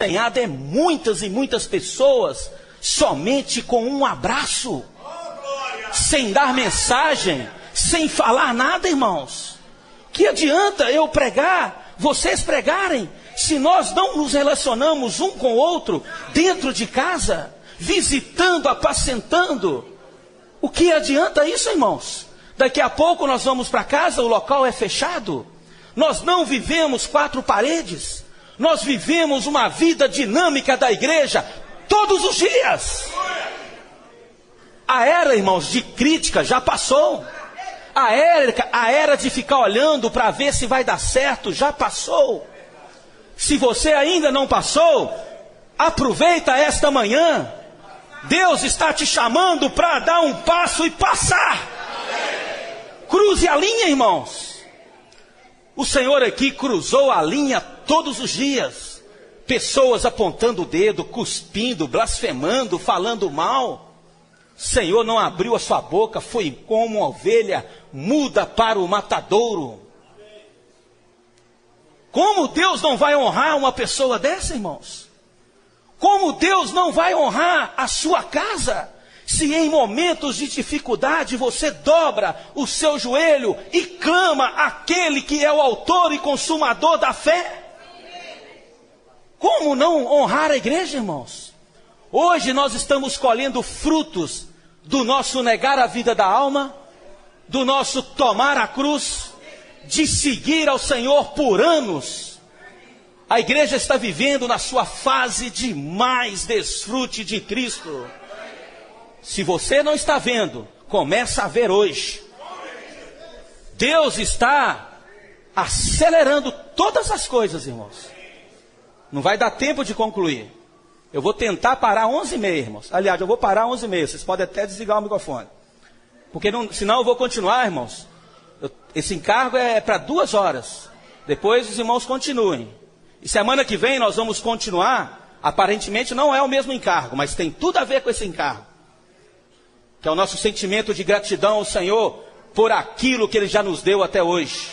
é muitas e muitas pessoas somente com um abraço, sem dar mensagem, sem falar nada, irmãos. Que adianta eu pregar, vocês pregarem, se nós não nos relacionamos um com o outro dentro de casa, visitando, apacentando? O que adianta isso, irmãos? Daqui a pouco nós vamos para casa, o local é fechado. Nós não vivemos quatro paredes. Nós vivemos uma vida dinâmica da igreja todos os dias. A era, irmãos, de crítica já passou. A era de ficar olhando para ver se vai dar certo já passou. Se você ainda não passou, aproveita esta manhã. Deus está te chamando para dar um passo e passar. Cruze a linha, irmãos. O Senhor aqui cruzou a linha todos os dias. Pessoas apontando o dedo, cuspindo, blasfemando, falando mal. O Senhor não abriu a sua boca, foi como uma ovelha muda para o matadouro. Como Deus não vai honrar uma pessoa dessa, irmãos? Como Deus não vai honrar a sua casa, se em momentos de dificuldade você dobra o seu joelho e clama àquele que é o autor e consumador da fé? Como não honrar a igreja, irmãos? Hoje nós estamos colhendo frutos do nosso negar a vida da alma, do nosso tomar a cruz, de seguir ao Senhor por anos. A igreja está vivendo na sua fase de mais desfrute de Cristo. Se você não está vendo, começa a ver hoje. Deus está acelerando todas as coisas, irmãos. Não vai dar tempo de concluir. Eu vou tentar parar 11h30, irmãos. Aliás, eu vou parar 11h30. Vocês podem até desligar o microfone. Porque senão eu vou continuar, irmãos. Esse encargo é para 2 horas. Depois os irmãos continuem. E semana que vem nós vamos continuar. Aparentemente não é o mesmo encargo, mas tem tudo a ver com esse encargo. Que é o nosso sentimento de gratidão ao Senhor por aquilo que Ele já nos deu até hoje.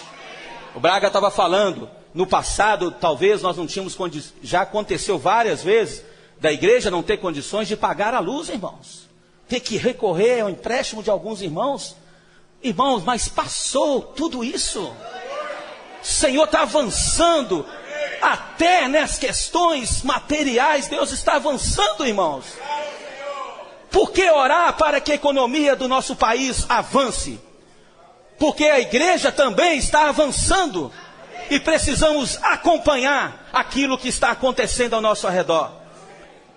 O Braga estava falando, no passado talvez nós não tínhamos condições, já aconteceu várias vezes, da igreja não ter condições de pagar a luz, irmãos. Ter que recorrer ao empréstimo de alguns irmãos. Irmãos, mas passou tudo isso. O Senhor está avançando, até nas questões materiais, Deus está avançando, irmãos. Por que orar para que a economia do nosso país avance? Porque a igreja também está avançando e precisamos acompanhar aquilo que está acontecendo ao nosso redor.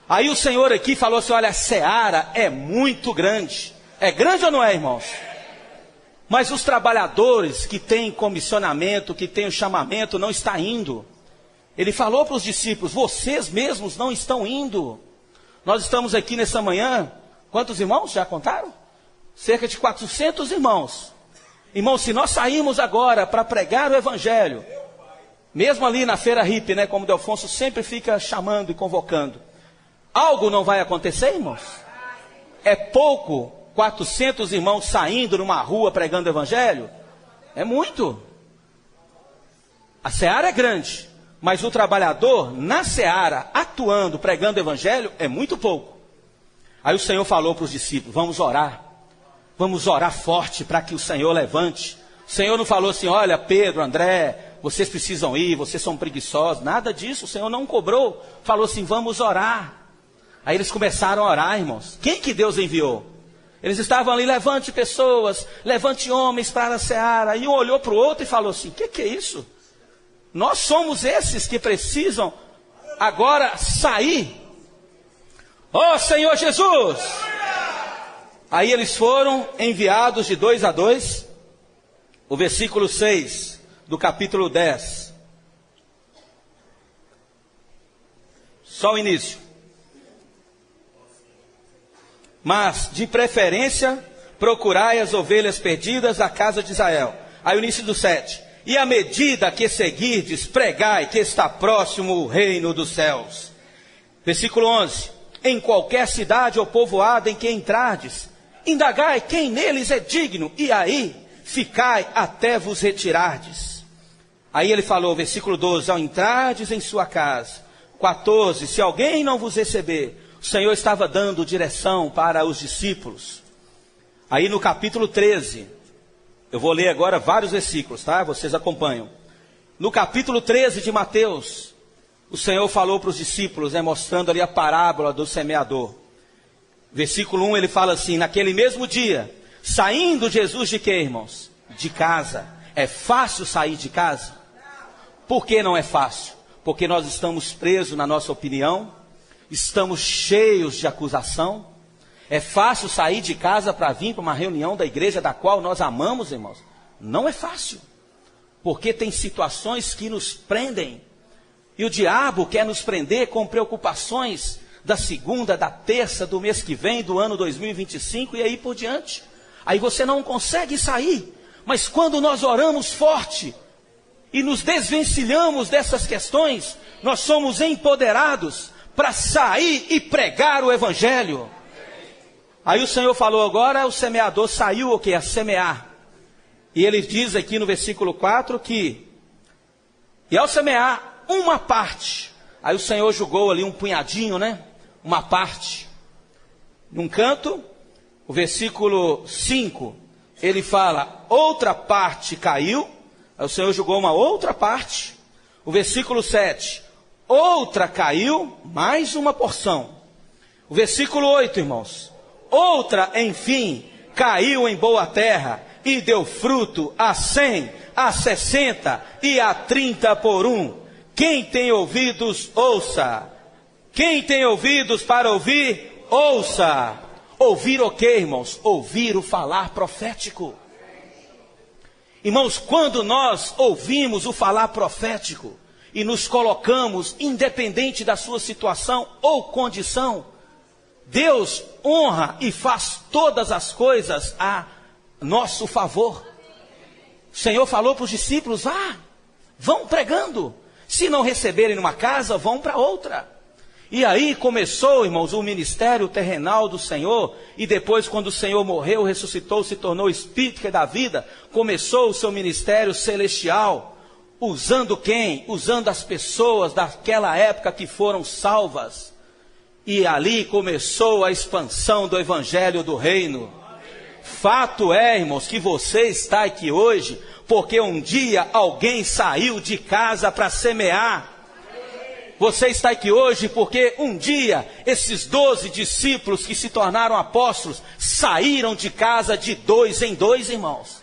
Aí o Senhor aqui falou assim, olha, a seara é muito grande. É grande ou não é, irmãos? Mas os trabalhadores que têm comissionamento, que têm o chamamento, não estão indo. Ele falou para os discípulos, vocês mesmos não estão indo. Nós estamos aqui nessa manhã, quantos irmãos já contaram? Cerca de 400 irmãos. Irmãos, se nós sairmos agora para pregar o evangelho, mesmo ali na feira hippie, né, como o Delfonso sempre fica chamando e convocando, algo não vai acontecer, irmãos? É pouco 400 irmãos saindo numa rua pregando o evangelho? É muito. A seara é grande, mas o trabalhador na seara, atuando, pregando o evangelho, é muito pouco. Aí o Senhor falou para os discípulos, vamos orar forte para que o Senhor levante. O Senhor não falou assim, olha Pedro, André, vocês precisam ir, vocês são preguiçosos, nada disso, o Senhor não cobrou, falou assim, vamos orar. Aí eles começaram a orar, irmãos. Quem que Deus enviou? Eles estavam ali, levante pessoas, levante homens para a seara. E um olhou para o outro e falou assim, o que é isso? Nós somos esses que precisam agora sair. Ó Senhor Jesus! Aí eles foram enviados de 2 a 2. O versículo 6 do capítulo 10. Só o início. Mas, de preferência, procurai as ovelhas perdidas da casa de Israel. Aí o início do 7. E à medida que seguirdes, pregai que está próximo o reino dos céus. Versículo 11. Em qualquer cidade ou povoado em que entrardes, indagai quem neles é digno, e aí ficai até vos retirardes. Aí ele falou, versículo 12, ao entrardes em sua casa, 14, se alguém não vos receber, o Senhor estava dando direção para os discípulos. Aí no capítulo 13, eu vou ler agora vários versículos, tá? Vocês acompanham. No capítulo 13 de Mateus, o Senhor falou para os discípulos, mostrando ali a parábola do semeador. Versículo 1, ele fala assim: naquele mesmo dia, saindo Jesus de quê, irmãos? De casa. É fácil sair de casa? Por que não é fácil? Porque nós estamos presos na nossa opinião, estamos cheios de acusação. É fácil sair de casa para vir para uma reunião da igreja da qual nós amamos, irmãos? Não é fácil, porque tem situações que nos prendem, e o diabo quer nos prender com preocupações da segunda, da terça, do mês que vem, do ano 2025 e aí por diante. Aí você não consegue sair, mas quando nós oramos forte e nos desvencilhamos dessas questões, nós somos empoderados para sair e pregar o evangelho. Aí o Senhor falou agora, o semeador saiu o quê? A semear. E ele diz aqui no versículo 4 que, e ao semear uma parte, aí o Senhor julgou ali um punhadinho, né? Uma parte. Num canto, o versículo 5, ele fala, outra parte caiu, aí o Senhor julgou uma outra parte. O versículo 7, outra caiu, mais uma porção. O versículo 8, irmãos, outra, enfim, caiu em boa terra e deu fruto a 100, a 60 e a 30 por um. Quem tem ouvidos, ouça. Quem tem ouvidos para ouvir, ouça. Ouvir o quê, irmãos? Ouvir o falar profético. Irmãos, quando nós ouvimos o falar profético e nos colocamos independente da sua situação ou condição, Deus honra e faz todas as coisas a nosso favor. O Senhor falou para os discípulos, vão pregando. Se não receberem numa casa, vão para outra. E aí começou, irmãos, o ministério terrenal do Senhor. E depois, quando o Senhor morreu, ressuscitou, se tornou Espírito que é da vida, começou o seu ministério celestial. Usando quem? Usando as pessoas daquela época que foram salvas. E ali começou a expansão do evangelho do reino. Fato é, irmãos, que você está aqui hoje, porque um dia alguém saiu de casa para semear. Você está aqui hoje porque um dia esses 12 discípulos que se tornaram apóstolos saíram de casa de 2 em 2, irmãos.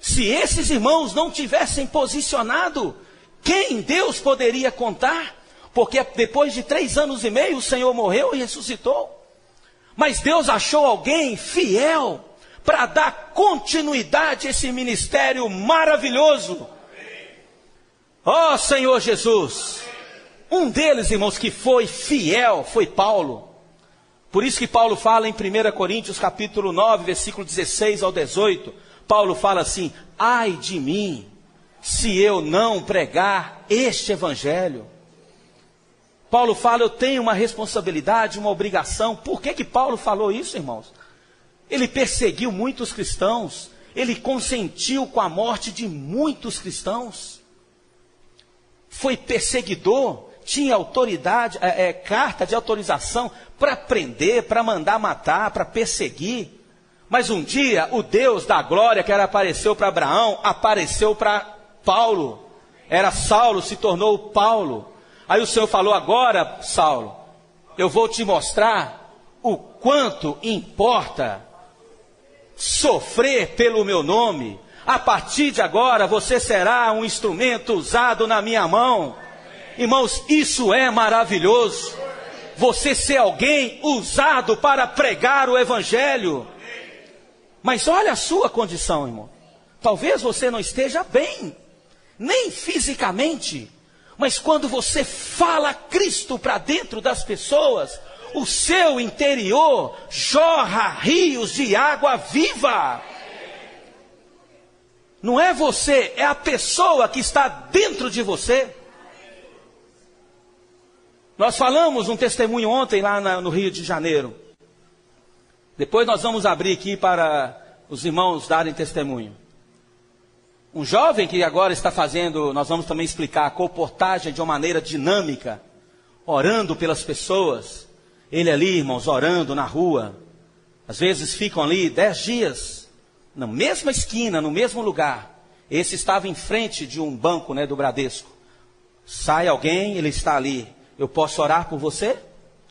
Se esses irmãos não tivessem posicionado, quem Deus poderia contar? Porque depois de 3 anos e meio o Senhor morreu e ressuscitou. Mas Deus achou alguém fiel para dar continuidade a esse ministério maravilhoso. Ó Senhor Jesus! Um deles, irmãos, que foi fiel, foi Paulo. Por isso que Paulo fala em 1 Coríntios capítulo 9, versículo 16 ao 18. Paulo fala assim, ai de mim, se eu não pregar este evangelho. Paulo fala, eu tenho uma responsabilidade, uma obrigação. Por que Paulo falou isso, irmãos? Ele perseguiu muitos cristãos. Ele consentiu com a morte de muitos cristãos. Foi perseguidor. Tinha autoridade, carta de autorização para prender, para mandar matar, para perseguir. Mas um dia, o Deus da glória que apareceu para Abraão, apareceu para Paulo. Era Saulo, se tornou Paulo. Aí o Senhor falou, agora, Saulo, eu vou te mostrar o quanto importa sofrer pelo meu nome. A partir de agora, você será um instrumento usado na minha mão. Irmãos, isso é maravilhoso. Você ser alguém usado para pregar o evangelho. Mas olha a sua condição, irmão. Talvez você não esteja bem, nem fisicamente. Mas quando você fala Cristo para dentro das pessoas, o seu interior jorra rios de água viva. Não é você, é a pessoa que está dentro de você. Nós falamos um testemunho ontem lá no Rio de Janeiro. Depois nós vamos abrir aqui para os irmãos darem testemunho. Um jovem que agora está fazendo, nós vamos também explicar a comportagem de uma maneira dinâmica. orando pelas pessoas. Ele ali, irmãos, orando na rua. Às vezes ficam ali 10 dias, na mesma esquina, no mesmo lugar. Esse estava em frente de um banco, do Bradesco. Sai alguém, ele está ali. Eu posso orar por você?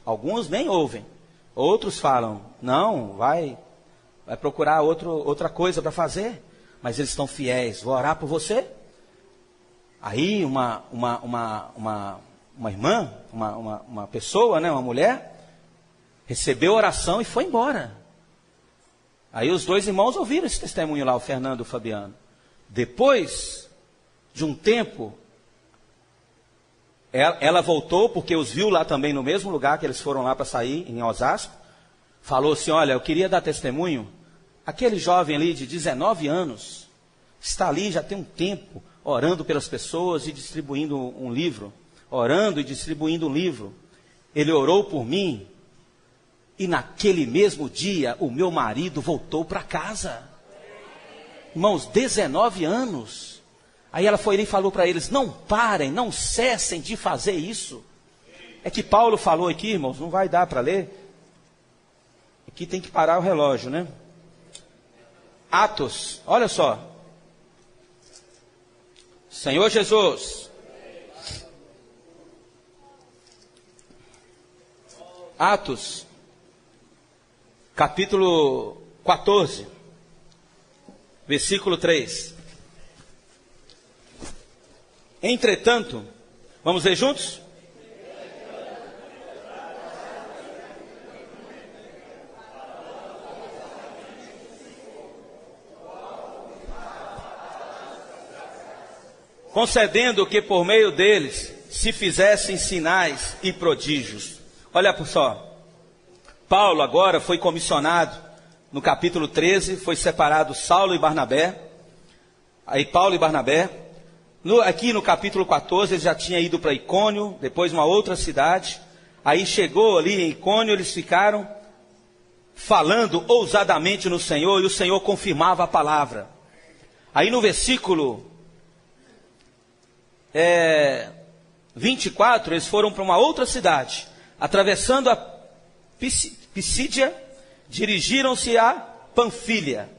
Alguns nem ouvem. Outros falam, não, vai procurar outra coisa para fazer. Mas eles estão fiéis, vou orar por você? Aí uma irmã, uma pessoa, uma mulher, recebeu a oração e foi embora. Aí os 2 irmãos ouviram esse testemunho lá, o Fernando e o Fabiano. Depois de um tempo, ela voltou, porque os viu lá também no mesmo lugar que eles foram lá para sair, em Osasco. Falou assim, olha, eu queria dar testemunho. Aquele jovem ali de 19 anos, está ali já tem um tempo, orando pelas pessoas e distribuindo um livro. Orando e distribuindo um livro. Ele orou por mim. E naquele mesmo dia, o meu marido voltou para casa. Irmãos, 19 anos. Aí ela foi ali e falou para eles, não parem, não cessem de fazer isso. É que Paulo falou aqui, irmãos, não vai dar para ler. Aqui tem que parar o relógio, Atos, olha só. Senhor Jesus. Atos, capítulo 14, versículo 3. Entretanto, vamos ler juntos? Concedendo que por meio deles se fizessem sinais e prodígios. Olha só, Paulo agora foi comissionado, no capítulo 13, foi separado Saulo e Barnabé, aí Paulo e Barnabé, aqui no capítulo 14 ele já tinha ido para Icônio, depois uma outra cidade, aí chegou ali em Icônio, eles ficaram falando ousadamente no Senhor, e o Senhor confirmava a palavra. Aí no versículo 24, eles foram para uma outra cidade, atravessando a Pisídia, dirigiram-se a Panfilha.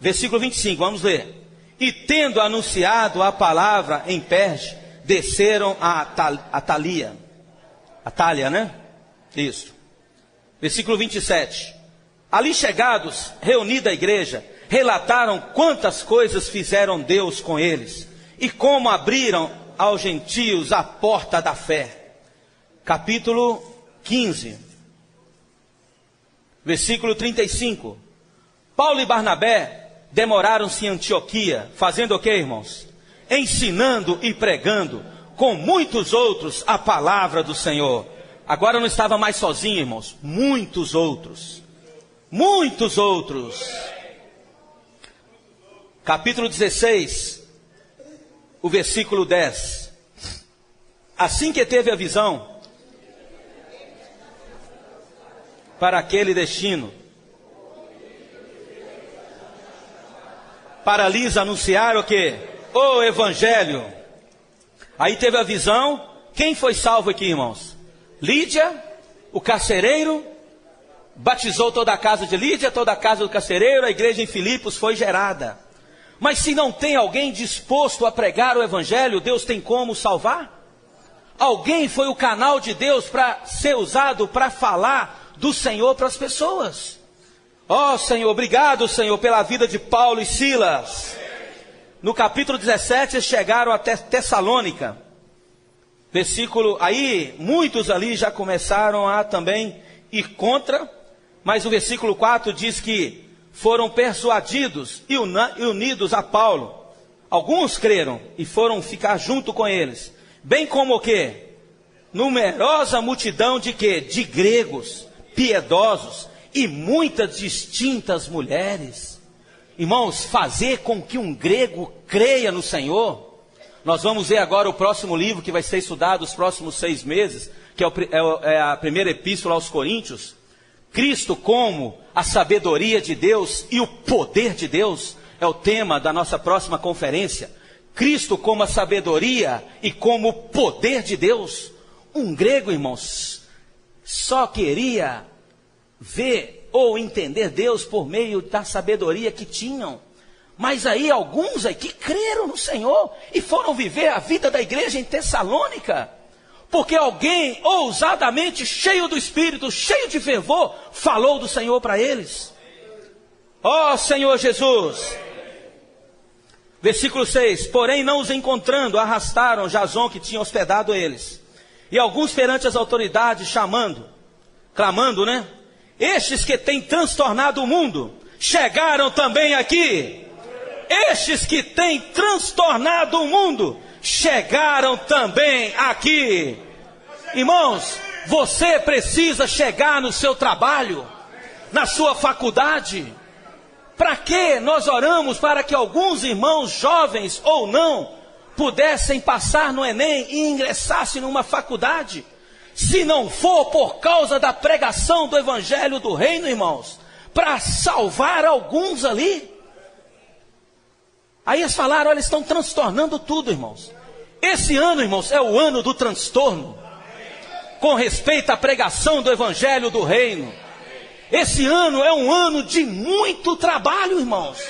Versículo 25, vamos ler. E tendo anunciado a palavra em Perge, desceram a Atália, Isso. Versículo 27. Ali chegados, reunida a igreja, relataram quantas coisas fizeram Deus com eles, e como abriram aos gentios a porta da fé. Capítulo 15. Versículo 35. Paulo e Barnabé demoraram-se em Antioquia, fazendo o que, irmãos? Ensinando e pregando com muitos outros a palavra do Senhor. Agora não estava mais sozinho, irmãos. Muitos outros. Capítulo 16, o versículo 10. Assim que teve a visão, para aquele destino, para lhes anunciar o quê? O Evangelho. Aí teve a visão. Quem foi salvo aqui, irmãos? Lídia, o carcereiro, batizou toda a casa de Lídia, toda a casa do carcereiro, a igreja em Filipos foi gerada. Mas se não tem alguém disposto a pregar o Evangelho, Deus tem como salvar? Alguém foi o canal de Deus para ser usado para falar do Senhor para as pessoas. Ó Senhor, obrigado Senhor pela vida de Paulo e Silas. No capítulo 17 eles chegaram até Tessalônica. Aí muitos ali já começaram a também ir contra, mas o versículo 4 diz que foram persuadidos e unidos a Paulo. Alguns creram e foram ficar junto com eles, bem como o quê? Numerosa multidão de quê? De gregos, piedosos e muitas distintas mulheres. Irmãos, fazer com que um grego creia no Senhor. Nós vamos ver agora o próximo livro que vai ser estudado os próximos 6 meses, que é a primeira epístola aos Coríntios. Cristo como a sabedoria de Deus e o poder de Deus é o tema da nossa próxima conferência. Cristo como a sabedoria e como o poder de Deus. Um grego, irmãos, só queria ver ou entender Deus por meio da sabedoria que tinham. Mas aí alguns que creram no Senhor e foram viver a vida da igreja em Tessalônica. Porque alguém ousadamente, cheio do Espírito, cheio de fervor, falou do Senhor para eles. Ó Senhor Jesus. Versículo 6. Porém não os encontrando, arrastaram Jason que tinha hospedado eles. E alguns perante as autoridades clamando, né? Estes que têm transtornado o mundo, chegaram também aqui. Estes que têm transtornado o mundo, chegaram também aqui. Irmãos, você precisa chegar no seu trabalho, na sua faculdade. Para que nós oramos para que alguns irmãos, jovens ou não, pudessem passar no Enem e ingressassem numa faculdade? Se não for por causa da pregação do Evangelho do Reino, irmãos, para salvar alguns ali. Aí eles falaram, olha, eles estão transtornando tudo, irmãos. Esse ano, irmãos, é o ano do transtorno, com respeito à pregação do Evangelho do Reino. Esse ano é um ano de muito trabalho, irmãos.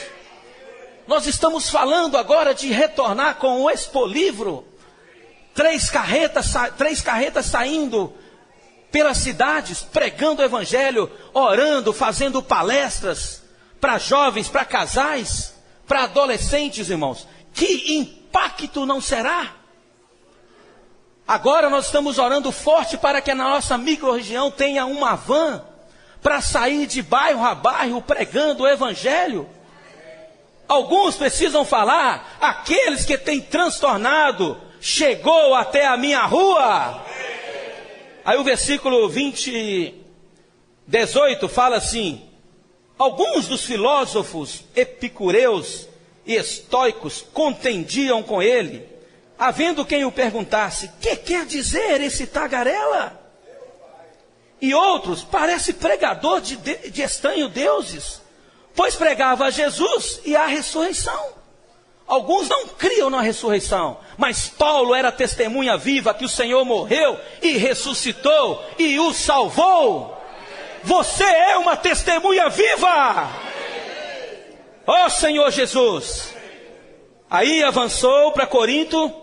Nós estamos falando agora de retornar com o Expolivro. 3 carretas saindo pelas cidades, pregando o Evangelho, orando, fazendo palestras para jovens, para casais, para adolescentes, irmãos. Que impacto não será? Agora nós estamos orando forte para que na nossa microrregião tenha uma van para sair de bairro a bairro pregando o Evangelho. Alguns precisam falar, aqueles que têm transtornado, chegou até a minha rua. Aí o versículo 18 fala assim: alguns dos filósofos epicureus e estoicos contendiam com ele, havendo quem o perguntasse, que quer dizer esse tagarela? E outros, parece pregador de estranhos deuses, pois pregava a Jesus e a ressurreição. Alguns não criam na ressurreição, mas Paulo era testemunha viva que o Senhor morreu e ressuscitou e o salvou. Você é uma testemunha viva. Ó Senhor Jesus. Aí avançou para Corinto.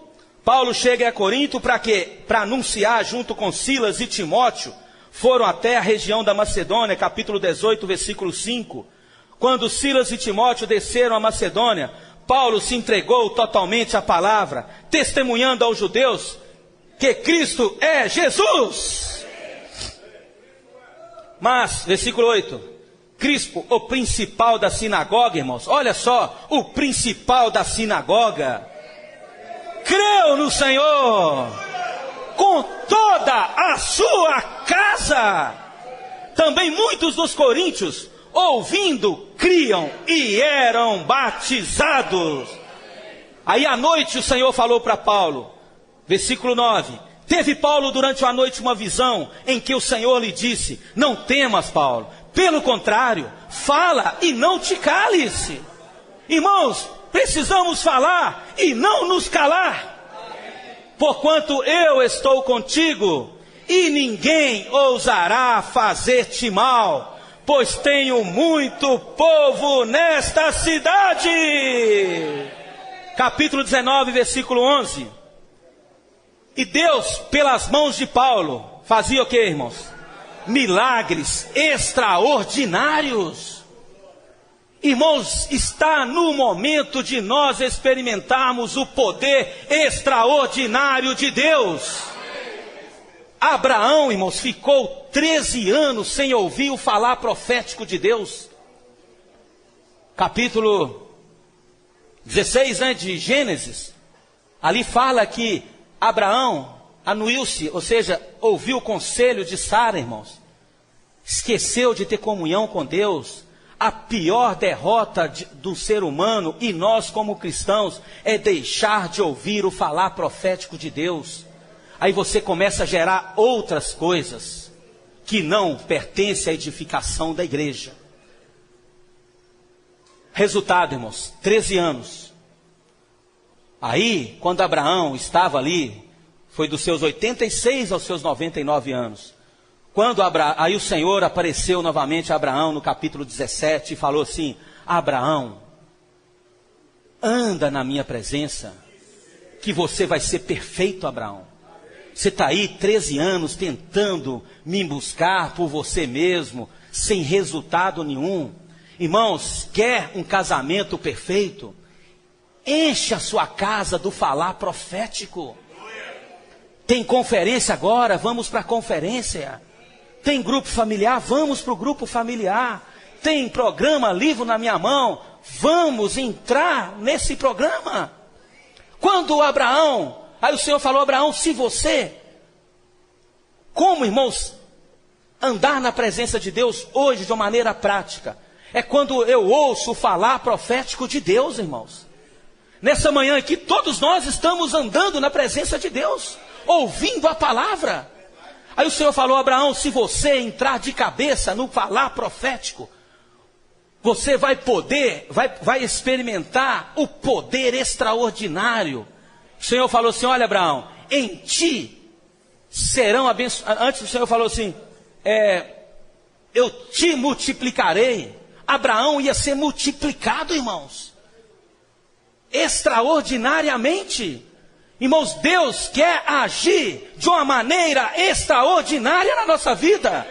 Paulo chega a Corinto para quê? Para anunciar junto com Silas e Timóteo. Foram até a região da Macedônia, capítulo 18, versículo 5. Quando Silas e Timóteo desceram a Macedônia, Paulo se entregou totalmente à palavra, testemunhando aos judeus que Cristo é Jesus. Mas, versículo 8, Crispo, o principal da sinagoga, irmãos, olha só, o principal da sinagoga, creu no Senhor com toda a sua casa. Também muitos dos coríntios, ouvindo, criam e eram batizados. Aí à noite o Senhor falou para Paulo, versículo 9, teve Paulo durante a noite uma visão, em que o Senhor lhe disse, não temas, Paulo, pelo contrário, fala e não te cales. Irmãos, precisamos falar e não nos calar, porquanto eu estou contigo, e ninguém ousará fazer-te mal, pois tenho muito povo nesta cidade. Capítulo 19, versículo 11. E Deus, pelas mãos de Paulo, fazia o que, irmãos? Milagres extraordinários. Irmãos, está no momento de nós experimentarmos o poder extraordinário de Deus. Abraão, irmãos, ficou 13 anos sem ouvir o falar profético de Deus. Capítulo 16, né, de Gênesis, ali fala que Abraão anuiu-se, ou seja, ouviu o conselho de Sara, irmãos. Esqueceu de ter comunhão com Deus. A pior derrota do ser humano, e nós como cristãos, é deixar de ouvir o falar profético de Deus. Aí você começa a gerar outras coisas que não pertencem à edificação da igreja. Resultado, irmãos, 13 anos. Aí, quando Abraão estava ali, Foi dos seus 86 aos seus 99 anos. Quando aí o Senhor apareceu novamente a Abraão no capítulo 17 e falou assim: Abraão, anda na minha presença, que você vai ser perfeito, Abraão. Você está aí 13 anos tentando me buscar por você mesmo, sem resultado nenhum. Irmãos, quer um casamento perfeito? Enche a sua casa do falar profético. Tem conferência agora? Vamos para a conferência. Tem grupo familiar? Vamos para o grupo familiar. Tem programa Livro na Minha Mão? Vamos entrar nesse programa. Quando Abraão, aí o Senhor falou: Abraão, se você, como irmãos, andar na presença de Deus hoje de uma maneira prática, é quando eu ouço o falar profético de Deus, irmãos. Nessa manhã aqui, todos nós estamos andando na presença de Deus, ouvindo a palavra. Aí o Senhor falou: Abraão, se você entrar de cabeça no falar profético, você vai poder, vai experimentar o poder extraordinário. O Senhor falou assim: olha, Abraão, em ti serão abençoados. Antes o Senhor falou assim: eu te multiplicarei. Abraão ia ser multiplicado, irmãos, extraordinariamente. Irmãos, Deus quer agir de uma maneira extraordinária na nossa vida.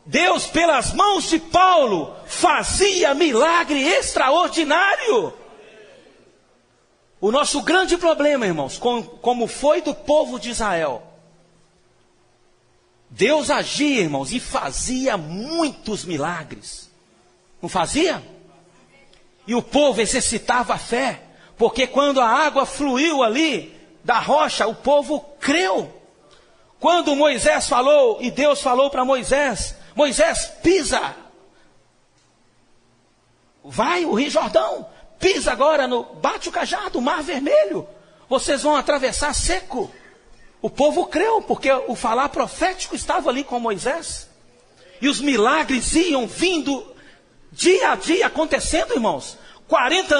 Deus, pelas mãos de Paulo, fazia milagre extraordinário. O nosso grande problema, irmãos, como foi do povo de Israel, Deus agia, irmãos, e fazia muitos milagres. Não fazia? E o povo exercitava a fé, porque quando a água fluiu ali da rocha, o povo creu. Quando Moisés falou, e Deus falou para Moisés: Moisés, pisa, vai o Rio Jordão, pisa agora, bate o cajado, o Mar Vermelho, vocês vão atravessar seco. O povo creu, porque o falar profético estava ali com Moisés. E os milagres iam vindo dia a dia acontecendo, irmãos. 40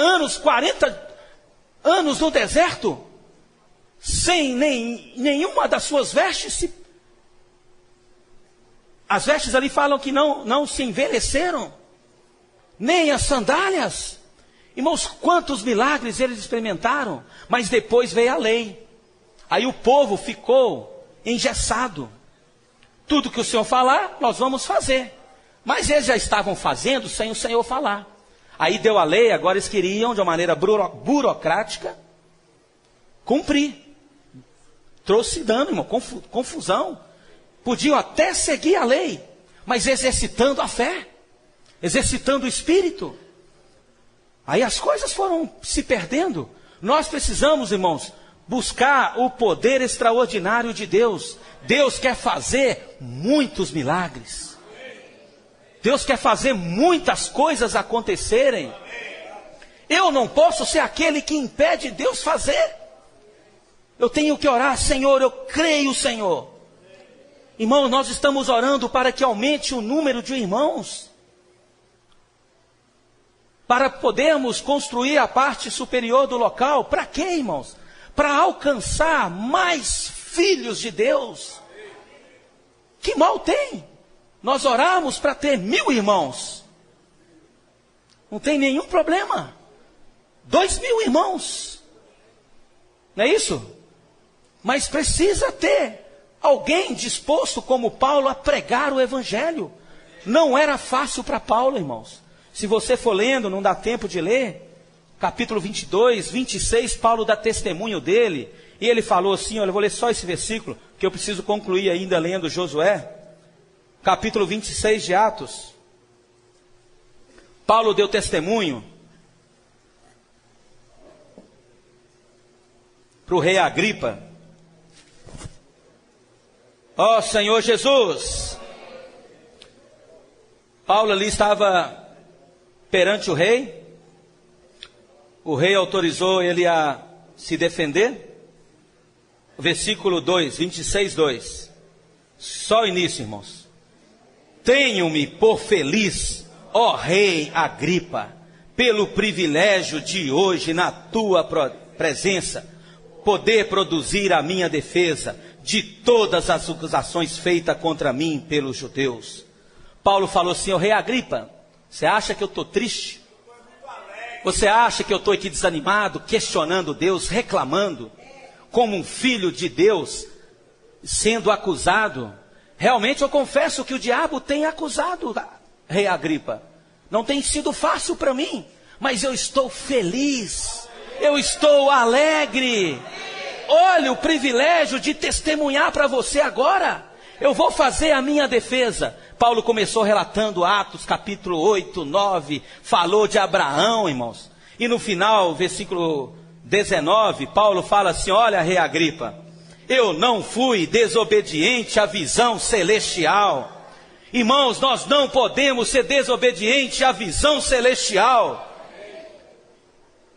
anos no deserto, sem nenhuma das suas vestes. As vestes ali falam que não se envelheceram, nem as sandálias. Irmãos, quantos milagres eles experimentaram. Mas depois veio a lei. Aí o povo ficou engessado. Tudo que o Senhor falar, nós vamos fazer. Mas eles já estavam fazendo sem o Senhor falar. Aí deu a lei, agora eles queriam, de uma maneira burocrática, cumprir. Trouxe dano, irmão, confusão. Podiam até seguir a lei, mas exercitando a fé, exercitando o Espírito. Aí as coisas foram se perdendo. Nós precisamos, irmãos, buscar o poder extraordinário de Deus. Deus quer fazer muitos milagres. Deus quer fazer muitas coisas acontecerem. Eu não posso ser aquele que impede Deus fazer. Eu tenho que orar: Senhor, eu creio, Senhor. Irmão, nós estamos orando para que aumente o número de irmãos, para podermos construir a parte superior do local. Para quê, irmãos? Para alcançar mais filhos de Deus. Que mal tem? Nós oramos para ter 1000 irmãos. Não tem nenhum problema. 2000 irmãos. Não é isso? Mas precisa ter alguém disposto como Paulo a pregar o Evangelho. Não era fácil para Paulo, irmãos. Se você for lendo, não dá tempo de ler. Capítulo 22, 26, Paulo dá testemunho dele. E ele falou assim, olha, eu vou ler só esse versículo, que eu preciso concluir ainda lendo Josué. Capítulo 26 de Atos. Paulo deu testemunho para o rei Agripa. Ó Senhor Jesus. Paulo ali estava perante o rei. O rei autorizou ele a se defender. Versículo 2, 26, 2. Só o início, irmãos. Tenho-me por feliz, ó rei Agripa, pelo privilégio de hoje na tua presença poder produzir a minha defesa de todas as acusações feitas contra mim pelos judeus. Paulo falou assim: ô rei Agripa, você acha que eu estou triste? Você acha que eu estou aqui desanimado, questionando Deus, reclamando, como um filho de Deus, sendo acusado? Realmente eu confesso que o diabo tem acusado, rei Agripa. Não tem sido fácil para mim, mas eu estou feliz, eu estou alegre. Olha o privilégio de testemunhar para você agora. Eu vou fazer a minha defesa. Paulo começou relatando Atos capítulo 8, 9, falou de Abraão, irmãos. E no final, versículo 19, Paulo fala assim: olha, rei Agripa, eu não fui desobediente à visão celestial. Irmãos, nós não podemos ser desobedientes à visão celestial.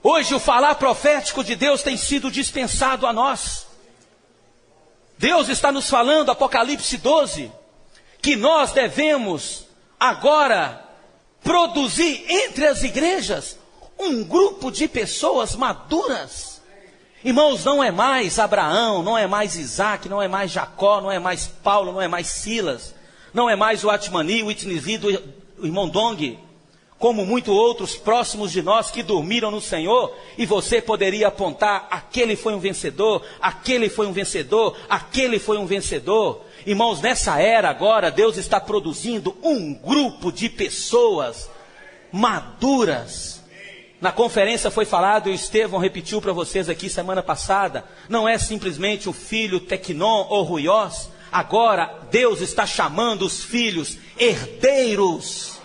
Hoje o falar profético de Deus tem sido dispensado a nós. Deus está nos falando, Apocalipse 12, que nós devemos agora produzir entre as igrejas um grupo de pessoas maduras. Irmãos, não é mais Abraão, não é mais Isaac, não é mais Jacó, não é mais Paulo, não é mais Silas, não é mais o Atmani, o Itnizi, o irmão Dong, como muitos outros próximos de nós que dormiram no Senhor, e você poderia apontar: aquele foi um vencedor, aquele foi um vencedor, aquele foi um vencedor. Irmãos, nessa era agora, Deus está produzindo um grupo de pessoas maduras. Na conferência foi falado, e o Estevão repetiu para vocês aqui semana passada, não é simplesmente o filho Tecnon ou Ruiós. Agora Deus está chamando os filhos herdeiros,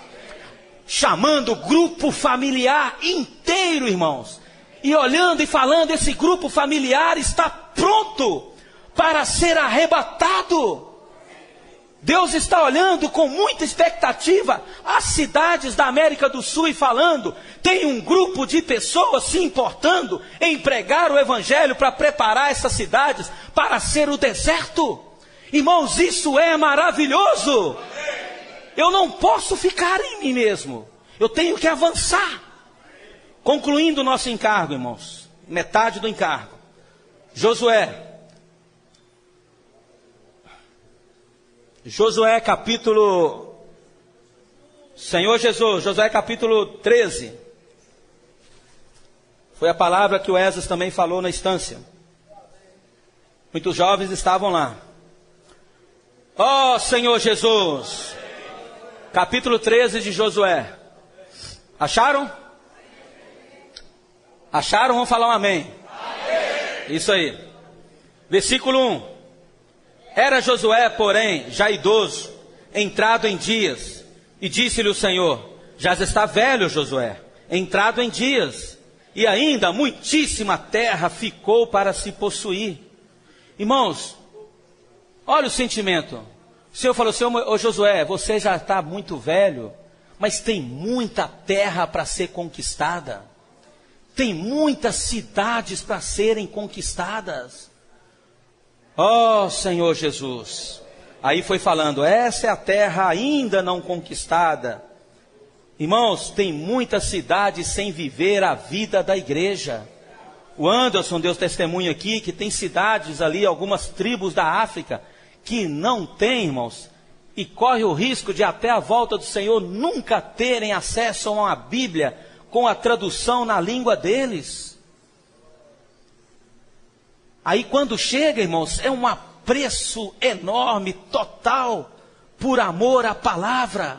chamando o grupo familiar inteiro, irmãos, e olhando e falando: esse grupo familiar está pronto para ser arrebatado. Deus está olhando com muita expectativa as cidades da América do Sul e falando: tem um grupo de pessoas se importando em pregar o evangelho para preparar essas cidades para ser o deserto. Irmãos, isso é maravilhoso. Eu não posso ficar em mim mesmo, eu tenho que avançar. Concluindo o nosso encargo, irmãos, metade do encargo. Josué capítulo, Senhor Jesus, Josué capítulo 13. Foi a palavra que o Esdras também falou na instância. Muitos jovens estavam lá. Ó Senhor Jesus, capítulo 13 de Josué. Acharam? Acharam? Vamos falar um amém. Amém. Isso aí. Versículo 1. Era Josué, porém, já idoso, entrado em dias, e disse-lhe o Senhor: já está velho, Josué, entrado em dias, e ainda muitíssima terra ficou para se possuir. Irmãos, olha o sentimento. O Senhor falou: Senhor, ô Josué, você já está muito velho, mas tem muita terra para ser conquistada. Tem muitas cidades para serem conquistadas. Ó Senhor Jesus. Aí foi falando: essa é a terra ainda não conquistada. Irmãos, tem muitas cidades sem viver a vida da igreja. O Anderson deu testemunho aqui que tem cidades ali, algumas tribos da África, que não tem, irmãos, e corre o risco de até a volta do Senhor nunca terem acesso a uma Bíblia com a tradução na língua deles. Aí quando chega, irmãos, é um apreço enorme, total, por amor à palavra.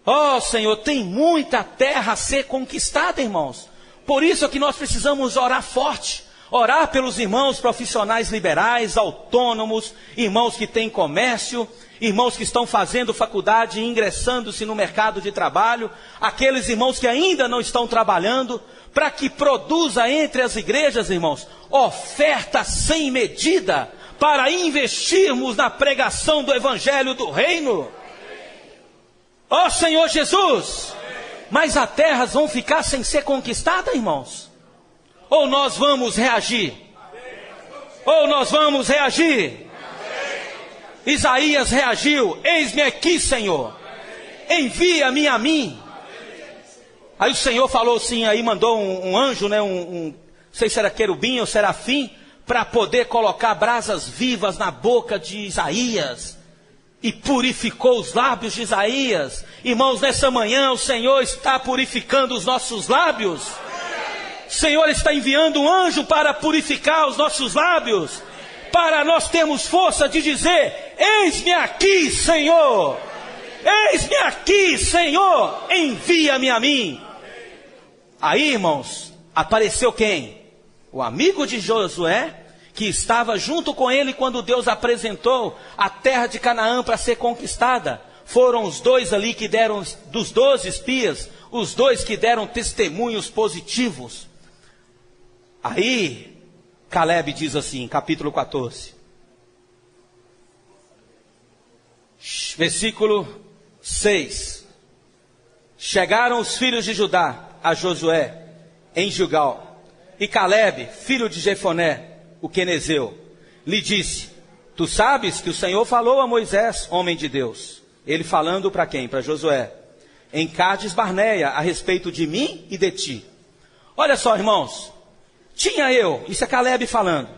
Ó Senhor, tem muita terra a ser conquistada, irmãos. Por isso é que nós precisamos orar forte. Orar pelos irmãos profissionais liberais, autônomos, irmãos que têm comércio, irmãos que estão fazendo faculdade e ingressando-se no mercado de trabalho, aqueles irmãos que ainda não estão trabalhando, para que produza entre as igrejas, irmãos, oferta sem medida, para investirmos na pregação do evangelho do reino. Ó Senhor Jesus, mas as terras vão ficar sem ser conquistadas, irmãos? Ou nós vamos reagir? Ou nós vamos reagir? Isaías reagiu: eis-me aqui, Senhor, envia-me a mim. Aí o Senhor falou assim, aí mandou um anjo, né, sei se era querubim ou serafim, para poder colocar brasas vivas na boca de Isaías, e purificou os lábios de Isaías. Irmãos, nessa manhã o Senhor está purificando os nossos lábios. O Senhor está enviando um anjo para purificar os nossos lábios, para nós termos força de dizer: eis-me aqui, Senhor, eis-me aqui, Senhor, envia-me a mim. Aí, irmãos, apareceu quem? O amigo de Josué, que estava junto com ele quando Deus apresentou a terra de Canaã para ser conquistada. Foram os dois ali que deram, dos 12 espias, os dois que deram testemunhos positivos. Aí, Caleb diz assim, capítulo 14, versículo 6. Chegaram os filhos de Judá a Josué em Gilgal, e Caleb, filho de Jefoné, o quenezeu, lhe disse: tu sabes que o Senhor falou a Moisés, homem de Deus. Ele falando para quem? Para Josué, em Cades Barneia, a respeito de mim e de ti. Olha só, irmãos, tinha eu, isso é Caleb falando,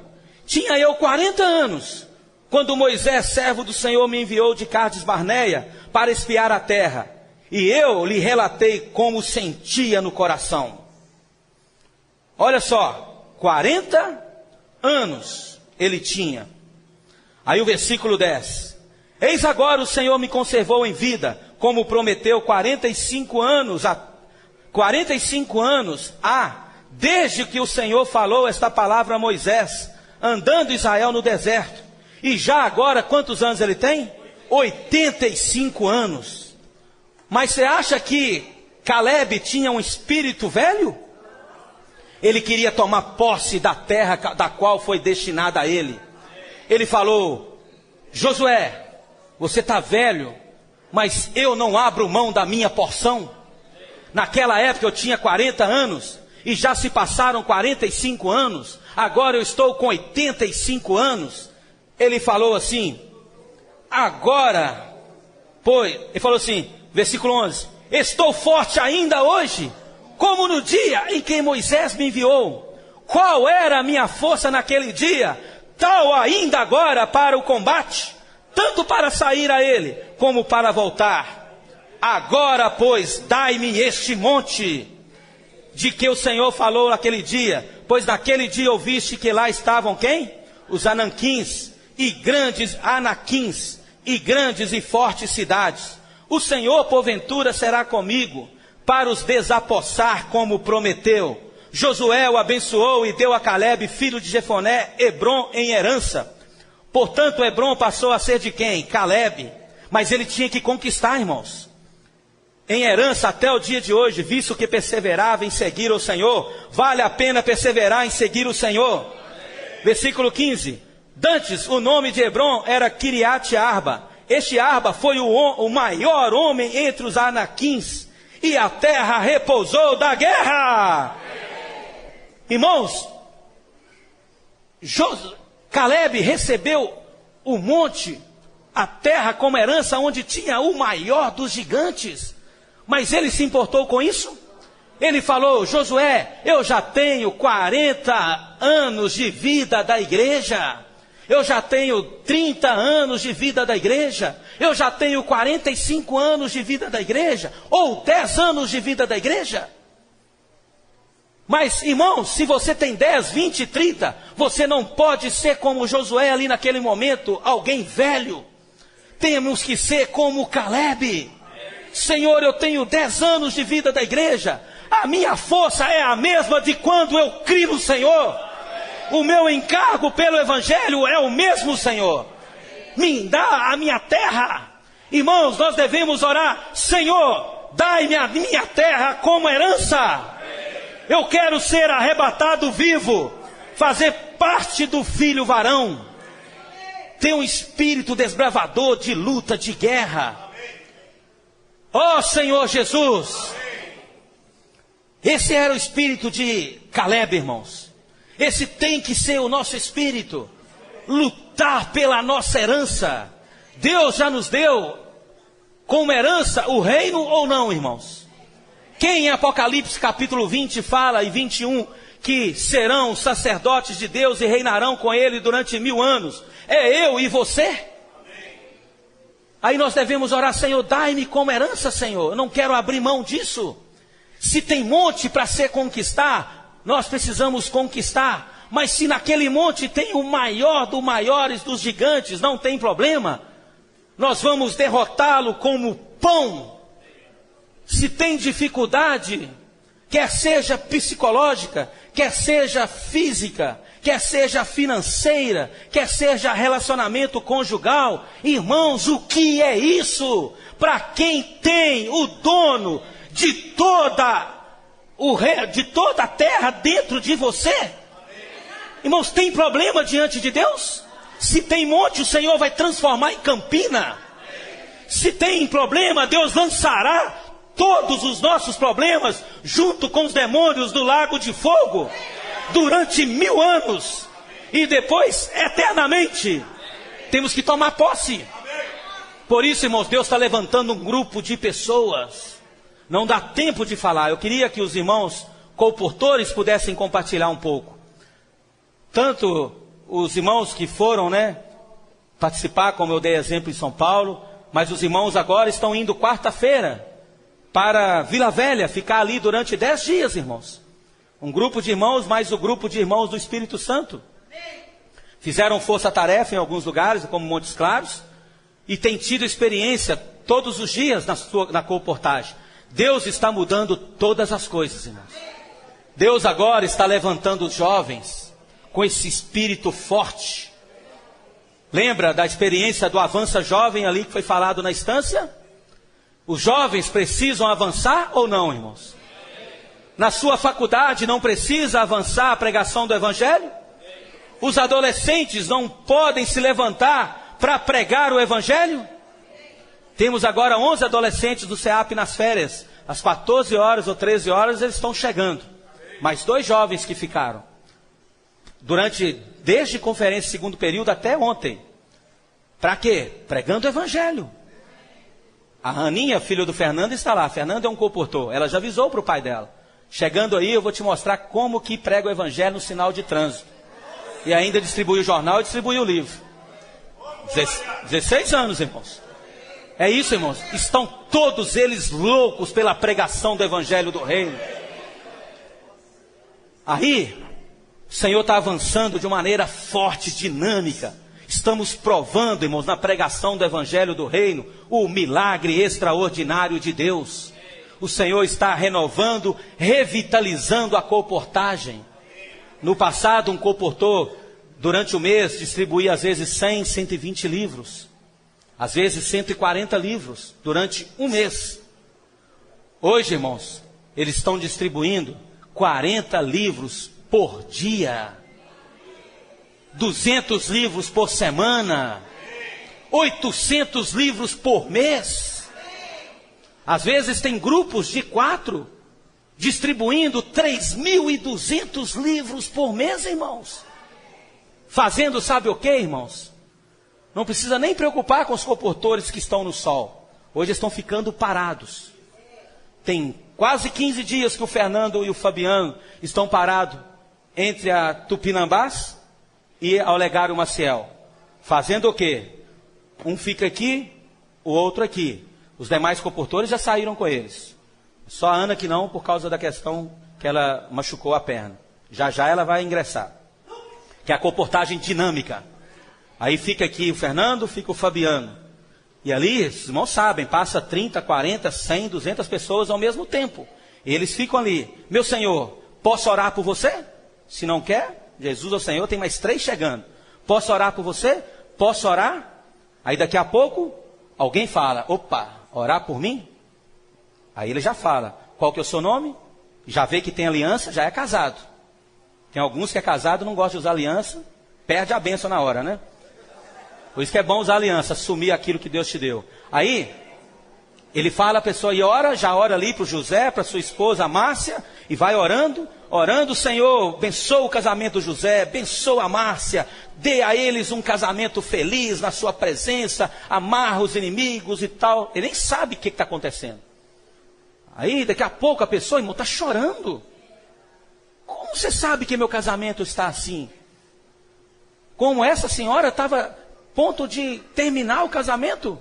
tinha eu 40 anos, quando Moisés, servo do Senhor, me enviou de Cades Barneia para espiar a terra, e eu lhe relatei como sentia no coração. Olha só, 40 anos ele tinha. Aí o versículo 10. Eis agora o Senhor me conservou em vida, como prometeu 45 anos, desde que o Senhor falou esta palavra a Moisés, andando Israel no deserto. E já agora, quantos anos ele tem? 85 anos. Mas você acha que Caleb tinha um espírito velho? Ele queria tomar posse da terra da qual foi destinada a ele. Ele falou: Josué, você está velho, mas eu não abro mão da minha porção. Naquela época eu tinha 40 anos, e já se passaram 45 anos, agora eu estou com 85 anos. Ele falou assim, agora, pois, ele falou assim, versículo 11, estou forte ainda hoje, como no dia em que Moisés me enviou. Qual era a minha força naquele dia? Tal ainda agora para o combate, tanto para sair a ele, como para voltar. Agora, pois, dai-me este monte, de que o Senhor falou naquele dia, pois naquele dia ouviste que lá estavam quem? Os Anaquins, e grandes Anaquins, e grandes e fortes cidades. O Senhor, porventura, será comigo, para os desapossar como prometeu. Josué o abençoou e deu a Caleb, filho de Jefoné, Hebrom em herança. Portanto, Hebrom passou a ser de quem? Caleb. Mas ele tinha que conquistar, irmãos, em herança até o dia de hoje, visto que perseverava em seguir o Senhor. Vale a pena perseverar em seguir o Senhor. Versículo 15. Dantes, o nome de Hebrom era Kiriat Arba. Este Arba foi o maior homem entre os Anaquins, e a terra repousou da guerra. Irmãos, Caleb recebeu o monte, a terra como herança, onde tinha o maior dos gigantes. Mas ele se importou com isso? Ele falou: Josué, eu já tenho 40 anos de vida da igreja. Eu já tenho 30 anos de vida da igreja. Eu já tenho 45 anos de vida da igreja. Ou 10 anos de vida da igreja. Mas, irmãos, se você tem 10, 20, 30, você não pode ser como Josué ali naquele momento, alguém velho. Temos que ser como Caleb. Senhor, eu tenho 10 anos de vida da igreja. A minha força é a mesma de quando eu criei no Senhor. O meu encargo pelo Evangelho é o mesmo, Senhor. Me dá a minha terra. Irmãos, nós devemos orar: Senhor, dai-me a minha terra como herança. Eu quero ser arrebatado vivo, fazer parte do filho varão, ter um espírito desbravador de luta, de guerra. Ó Senhor Jesus. Esse era o espírito de Caleb, irmãos. Esse tem que ser o nosso espírito. Lutar pela nossa herança. Deus já nos deu como herança o reino ou não, irmãos? Quem em Apocalipse capítulo 20 fala e 21 que serão sacerdotes de Deus e reinarão com Ele durante 1000 anos. É eu e você. Aí nós devemos orar: Senhor, dai-me como herança, Senhor. Eu não quero abrir mão disso. Se tem monte para se conquistar, nós precisamos conquistar. Mas se naquele monte tem o maior dos maiores dos gigantes, não tem problema. Nós vamos derrotá-lo como pão. Se tem dificuldade, quer seja psicológica, quer seja física, quer seja financeira, quer seja relacionamento conjugal, irmãos, o que é isso? Para quem tem o dono de toda a terra dentro de você? Irmãos, tem problema diante de Deus? Se tem monte, o Senhor vai transformar em campina. Se tem problema, Deus lançará todos os nossos problemas junto com os demônios do lago de fogo durante 1000 anos e depois eternamente. Temos que tomar posse. Por isso, irmãos, Deus está levantando um grupo de pessoas. Não dá tempo de falar. Eu queria que os irmãos colportores pudessem compartilhar um pouco. Tanto os irmãos que foram, participar, como eu dei exemplo em São Paulo, mas os irmãos agora estão indo quarta-feira para Vila Velha, ficar ali durante 10 dias, irmãos. Um grupo de irmãos, mais o grupo de irmãos do Espírito Santo. Fizeram força-tarefa em alguns lugares, como Montes Claros, e tem tido experiência todos os dias na colportagem. Deus está mudando todas as coisas, irmãos. Deus agora está levantando os jovens com esse espírito forte. Lembra da experiência do Avança Jovem ali que foi falado na estância? Os jovens precisam avançar ou não, irmãos? Na sua faculdade não precisa avançar a pregação do Evangelho? Os adolescentes não podem se levantar para pregar o Evangelho? Temos agora 11 adolescentes do CEAP nas férias. Às 14 horas ou 13 horas eles estão chegando. Mais 2 jovens que ficaram. Desde conferência segundo período até ontem. Para quê? Pregando o Evangelho. A Aninha, filha do Fernando, está lá. Fernando é um colportor. Ela já avisou para o pai dela: chegando aí eu vou te mostrar como que prega o Evangelho no sinal de trânsito. E ainda distribui o jornal e distribui o livro. 16 anos, irmãos. É isso, irmãos. Estão todos eles loucos pela pregação do Evangelho do Reino. Aí, o Senhor está avançando de uma maneira forte, dinâmica. Estamos provando, irmãos, na pregação do Evangelho do Reino, o milagre extraordinário de Deus. O Senhor está renovando, revitalizando a colportagem. No passado, um colportor, durante o mês, distribuía às vezes 100, 120 livros. Às vezes 140 livros, durante um mês. Hoje, irmãos, eles estão distribuindo 40 livros por dia. 200 livros por semana. 800 livros por mês. Às vezes tem grupos de 4 distribuindo 3.200 livros por mês, irmãos. Fazendo sabe o que, irmãos? Não precisa nem preocupar com os colportores que estão no sol. Hoje estão ficando parados. Tem quase 15 dias que o Fernando e o Fabiano estão parados entre a Tupinambás e a Olegário Maciel. Fazendo o quê? Um fica aqui, o outro aqui. Os demais colportores já saíram com eles. Só a Ana que não, por causa da questão que ela machucou a perna. Já já ela vai ingressar. Que é a colportagem dinâmica. Aí fica aqui o Fernando, fica o Fabiano. E ali, os irmãos sabem, passa 30, 40, 100, 200 pessoas ao mesmo tempo. E eles ficam ali: meu Senhor, posso orar por você? Se não quer, Jesus é o Senhor, tem mais 3 chegando. Posso orar por você? Posso orar? Aí daqui a pouco, alguém fala: opa, orar por mim? Aí ele já fala: qual que é o seu nome? Já vê que tem aliança, já é casado. Tem alguns que é casado, não gosta de usar aliança, perde a bênção na hora, né? Por isso que é bom usar aliança, assumir aquilo que Deus te deu. Aí, ele fala a pessoa e ora, já ora ali para o José, para sua esposa, a Márcia, e vai orando, Senhor, abençoa o casamento do José, abençoa a Márcia, dê a eles um casamento feliz na sua presença, amarra os inimigos e tal. Ele nem sabe o que está acontecendo. Aí, daqui a pouco, a pessoa, irmão, está chorando. Como como você sabe que meu casamento está assim? Como essa senhora estava a ponto de terminar o casamento.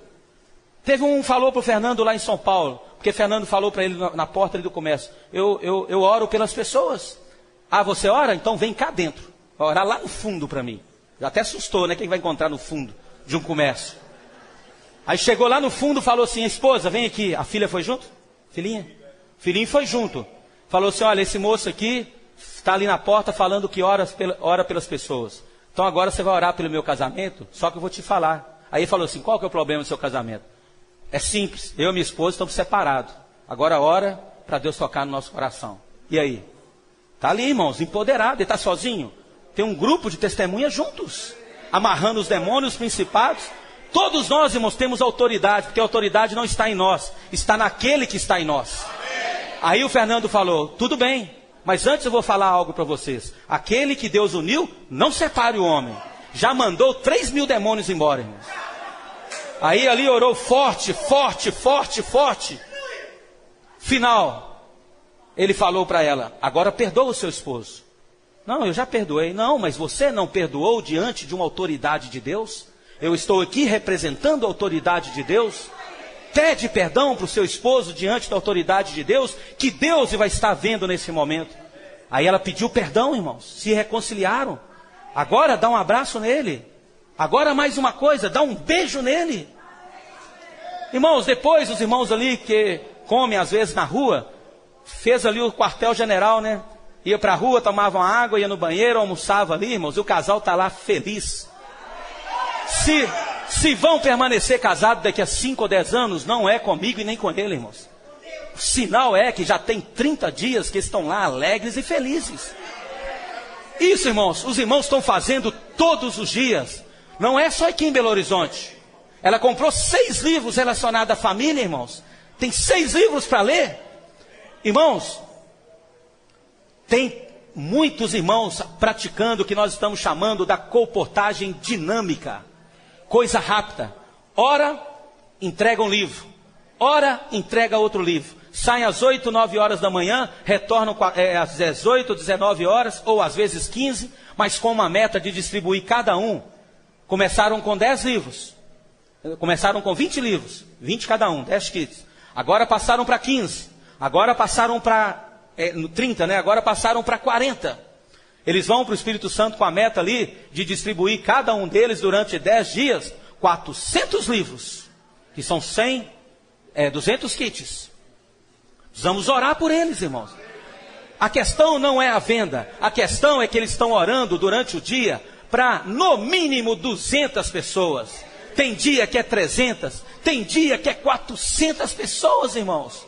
Teve um falou para o Fernando lá em São Paulo, porque Fernando falou para ele na porta ali do comércio, eu oro pelas pessoas. Ah, você ora? Então vem cá dentro, vai orar lá no fundo para mim. Já até assustou, né? Quem vai encontrar no fundo de um comércio? Aí chegou lá no fundo, falou assim, esposa, vem aqui. A filha foi junto? Filhinha? Filhinho foi junto. Falou assim, olha, esse moço aqui está ali na porta falando que ora pelas pessoas. Então agora você vai orar pelo meu casamento, só que eu vou te falar. Aí ele falou assim, qual que é o problema do seu casamento? É simples, eu e minha esposa estamos separados. Agora ora para Deus tocar no nosso coração. E aí? Está ali, irmãos, empoderado, ele está sozinho. Tem um grupo de testemunhas juntos, amarrando os demônios, os principados. Todos nós, irmãos, temos autoridade, porque a autoridade não está em nós, está naquele que está em nós. Aí o Fernando falou, tudo bem, mas antes eu vou falar algo para vocês. Aquele que Deus uniu, não separe o homem. Já mandou 3.000 demônios embora, irmãos. Aí ali orou forte, forte, forte, forte. Final, ele falou para ela, agora perdoa o seu esposo. Não, eu já perdoei. Não, mas você não perdoou diante de uma autoridade de Deus? Eu estou aqui representando a autoridade de Deus. Pede perdão para o seu esposo diante da autoridade de Deus, que Deus vai estar vendo nesse momento. Aí ela pediu perdão, irmãos, se reconciliaram. Agora dá um abraço nele. Agora mais uma coisa, dá um beijo nele. Irmãos, depois os irmãos ali que comem às vezes na rua, fez ali o quartel-general, né? Ia para a rua, tomava uma água, ia no banheiro, almoçava ali, irmãos, e o casal está lá feliz. Se vão permanecer casados daqui a 5 ou 10 anos, não é comigo e nem com ele, irmãos. O sinal é que já tem 30 dias que estão lá alegres e felizes. Isso, irmãos, os irmãos estão fazendo todos os dias. Não é só aqui em Belo Horizonte. Ela comprou 6 livros relacionados à família, irmãos. Tem 6 livros para ler. Irmãos, tem muitos irmãos praticando o que nós estamos chamando da colportagem dinâmica. Coisa rápida. Ora, entrega um livro. Ora, entrega outro livro. Saem às 8, 9 horas da manhã, retornam às 18, 19 horas, ou às vezes 15, mas com uma meta de distribuir cada um. Começaram com 10 livros. Começaram com 20 livros. 20 cada um, 10 kits. Agora passaram para 15. Agora passaram para 30, né? Agora passaram para 40. Eles vão para o Espírito Santo com a meta ali de distribuir cada um deles durante 10 dias, 400 livros, que são 200 kits. Precisamos orar por eles, irmãos. A questão não é a venda, a questão é que eles estão orando durante o dia para no mínimo 200 pessoas. Tem dia que é 300, tem dia que é 400 pessoas, irmãos.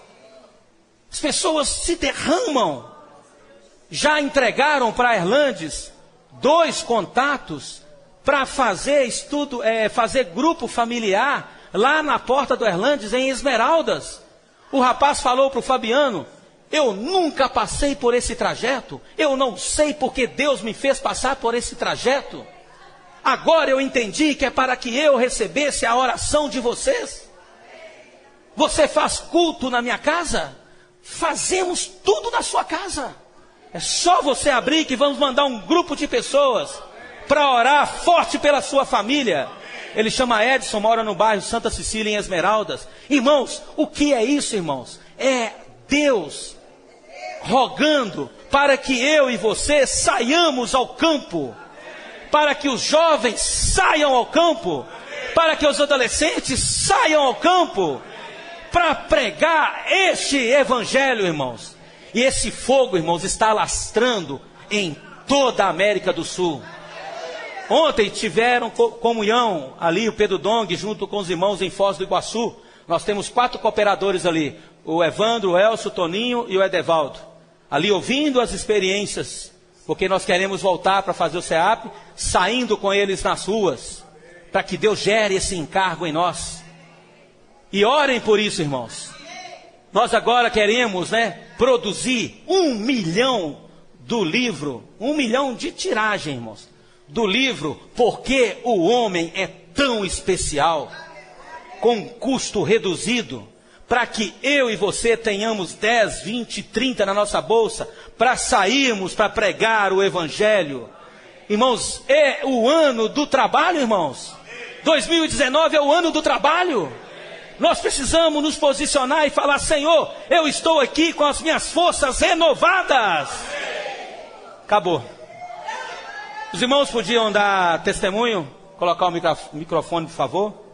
As pessoas se derramam. Já entregaram para a Erlandes 2 contatos para fazer estudo, fazer grupo familiar lá na porta do Erlandes, em Esmeraldas. O rapaz falou para o Fabiano, eu nunca passei por esse trajeto, eu não sei porque Deus me fez passar por esse trajeto. Agora eu entendi que é para que eu recebesse a oração de vocês. Você faz culto na minha casa? Fazemos tudo na sua casa. É só você abrir que vamos mandar um grupo de pessoas para orar forte pela sua família. Ele chama Edson, mora no bairro Santa Cecília, em Esmeraldas. Irmãos, o que é isso, irmãos? É Deus rogando para que eu e você saiamos ao campo. Para que os jovens saiam ao campo. Para que os adolescentes saiam ao campo. Para pregar este evangelho, irmãos. E esse fogo, irmãos, está alastrando em toda a América do Sul. Ontem tiveram comunhão ali, o Pedro Dong, junto com os irmãos em Foz do Iguaçu. Nós temos 4 cooperadores ali. O Evandro, o Elcio, o Toninho e o Edevaldo. Ali ouvindo as experiências, porque nós queremos voltar para fazer o CEAP, saindo com eles nas ruas, para que Deus gere esse encargo em nós. E orem por isso, irmãos. Nós agora queremos, produzir 1 milhão do livro, 1 milhão de tiragem, irmãos, do livro Porque o Homem é Tão Especial, com custo reduzido, para que eu e você tenhamos 10, 20, 30 na nossa bolsa, para sairmos para pregar o Evangelho. Irmãos, é o ano do trabalho, irmãos. 2019 é o ano do trabalho. Nós precisamos nos posicionar e falar: Senhor, eu estou aqui com as minhas forças renovadas. Acabou. Os irmãos podiam dar testemunho? Colocar o microfone, por favor.